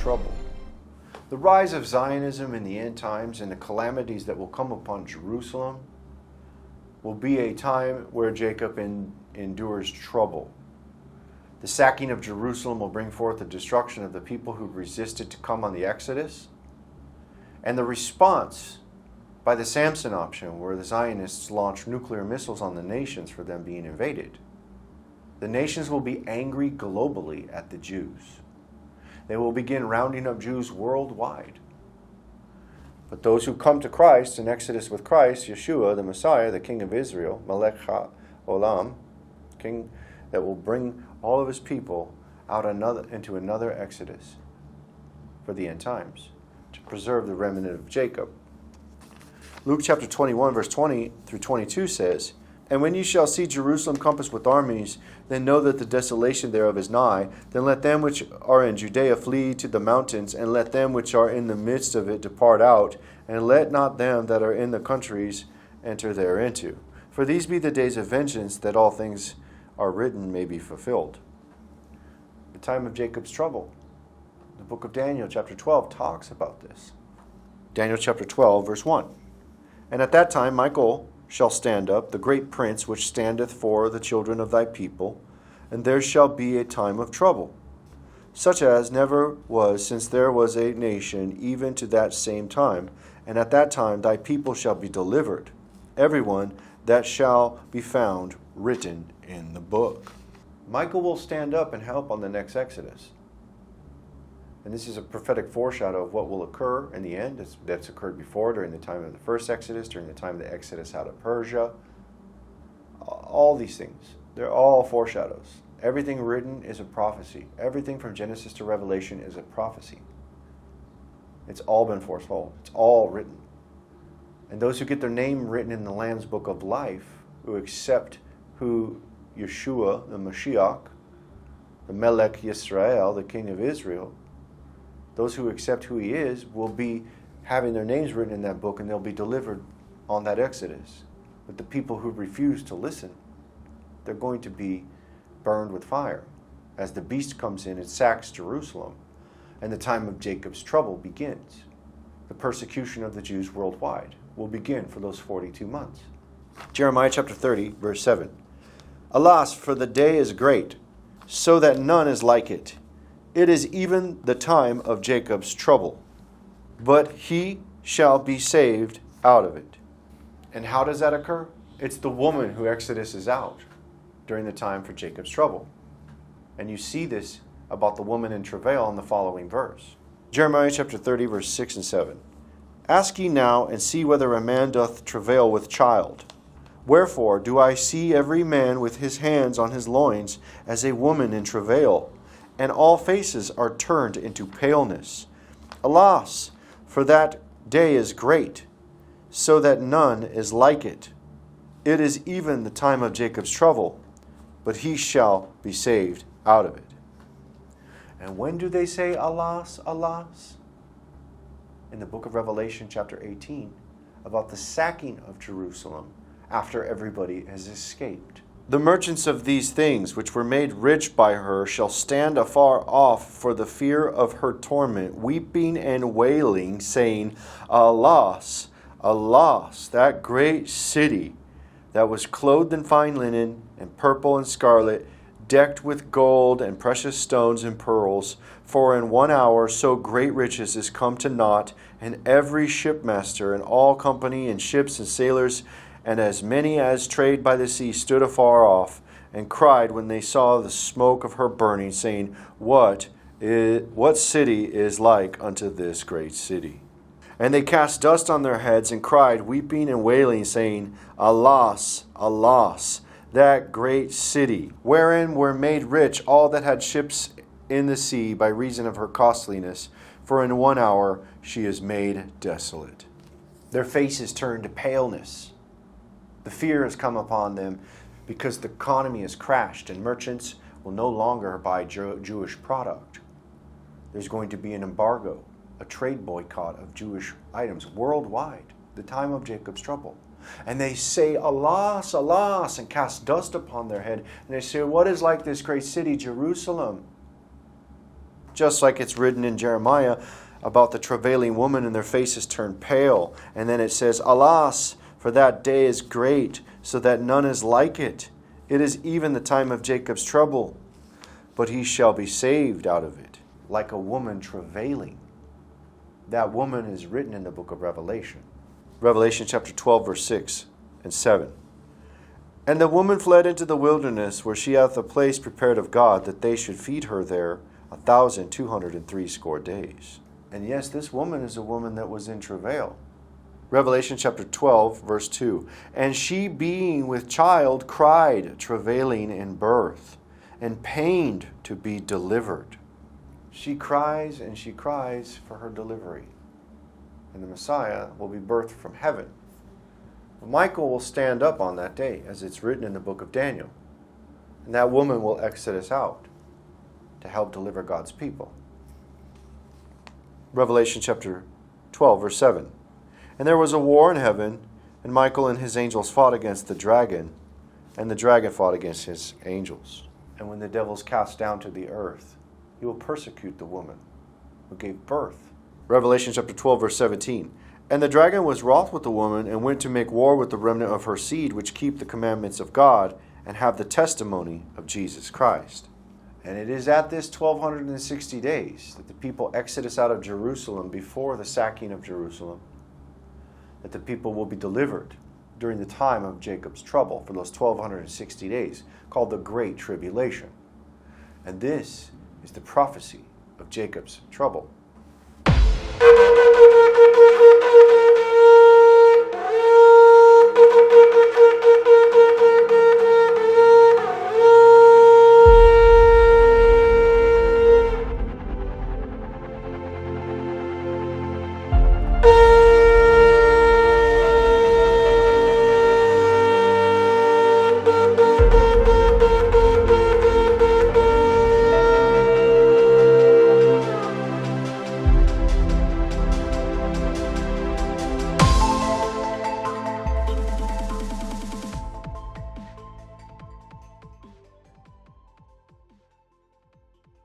trouble. The rise of Zionism in the end times and the calamities that will come upon Jerusalem will be a time where Jacob endures trouble. The sacking of Jerusalem will bring forth the destruction of the people who resisted to come on the Exodus, and the response by the Samson option, where the Zionists launch nuclear missiles on the nations for them being invaded. The nations will be angry globally at the Jews. They will begin rounding up Jews worldwide. But those who come to Christ, in Exodus with Christ, Yeshua, the Messiah, the King of Israel, Melech HaOlam, King that will bring all of his people out into another Exodus for the end times, to preserve the remnant of Jacob. Luke chapter 21, verse 20 through 22 says, "And when ye shall see Jerusalem compassed with armies, then know that the desolation thereof is nigh. Then let them which are in Judea flee to the mountains, and let them which are in the midst of it depart out, and let not them that are in the countries enter thereinto. For these be the days of vengeance, that all things are written may be fulfilled." The time of Jacob's trouble. The book of Daniel chapter 12 talks about this. Daniel chapter 12, verse 1. "And at that time Michael shall stand up, the great prince which standeth for the children of thy people, and there shall be a time of trouble, such as never was since there was a nation, even to that same time. And at that time thy people shall be delivered, every one that shall be found written in the book." Michael will stand up and help on the next Exodus. And this is a prophetic foreshadow of what will occur in the end. That's occurred before, during the time of the first Exodus, during the time of the Exodus out of Persia. All these things, they're all foreshadows. Everything written is a prophecy. Everything from Genesis to Revelation is a prophecy. It's all been foretold. It's all written. And those who get their name written in the Lamb's Book of Life, who accept who Yeshua, the Mashiach, the Melech Yisrael, the King of Israel, those who accept who he is will be having their names written in that book, and they'll be delivered on that Exodus. But the people who refuse to listen, they're going to be burned with fire as the beast comes in and sacks Jerusalem, and the time of Jacob's trouble begins. The persecution of the Jews worldwide will begin for those 42 months. Jeremiah chapter 30, verse 7. "Alas, for the day is great, so that none is like it. It is even the time of Jacob's trouble, but he shall be saved out of it." And how does that occur? It's the woman who Exodus is out during the time for Jacob's trouble. And you see this about the woman in travail in the following verse. Jeremiah chapter 30, verse 6 and 7. "Ask ye now, and see whether a man doth travail with child. Wherefore do I see every man with his hands on his loins, as a woman in travail, and all faces are turned into paleness. Alas, for that day is great, so that none is like it. It is even the time of Jacob's trouble, but he shall be saved out of it." And when do they say alas, alas? In the book of Revelation chapter 18, about the sacking of Jerusalem after everybody has escaped. "The merchants of these things, which were made rich by her, shall stand afar off for the fear of her torment, weeping and wailing, saying, Alas, alas, that great city that was clothed in fine linen, and purple and scarlet, decked with gold and precious stones and pearls. For in 1 hour so great riches is come to naught, and every shipmaster and all company and ships and sailors, and as many as trade by the sea, stood afar off, and cried when they saw the smoke of her burning, saying, What city is like unto this great city? And they cast dust on their heads, and cried, weeping and wailing, saying, Alas, alas, that great city, wherein were made rich all that had ships in the sea by reason of her costliness, for in 1 hour she is made desolate." Their faces turn to paleness. The fear has come upon them because the economy has crashed, and merchants will no longer buy Jewish product. There's going to be an embargo, a trade boycott of Jewish items worldwide, the time of Jacob's trouble. And they say, Alas, alas, and cast dust upon their head. And they say, what is like this great city, Jerusalem? Just like it's written in Jeremiah about the travailing woman and their faces turn pale. And then it says, Alas, for that day is great, so that none is like it. It is even the time of Jacob's trouble, but he shall be saved out of it, like a woman travailing. That woman is written in the book of Revelation. Revelation chapter 12, verse 6 and 7. And the woman fled into the wilderness, where she hath a place prepared of God, that they should feed her there 1,260 days. And yes, this woman is a woman that was in travail. Revelation chapter 12, verse 2. And she, being with child, cried, travailing in birth, and pained to be delivered. She cries and she cries for her delivery. And the Messiah will be birthed from heaven. Michael will stand up on that day, as it's written in the book of Daniel. And that woman will exodus out to help deliver God's people. Revelation chapter 12, verse 7. And there was a war in heaven, and Michael and his angels fought against the dragon, and the dragon fought against his angels. And when the devil is cast down to the earth, he will persecute the woman who gave birth. Revelation chapter 12, verse 17. And the dragon was wroth with the woman, and went to make war with the remnant of her seed, which keep the commandments of God, and have the testimony of Jesus Christ. And it is at this 1,260 days that the people exodus out of Jerusalem before the sacking of Jerusalem, that the people will be delivered during the time of Jacob's trouble for those 1,260 days, called the Great Tribulation. And this is the prophecy of Jacob's trouble.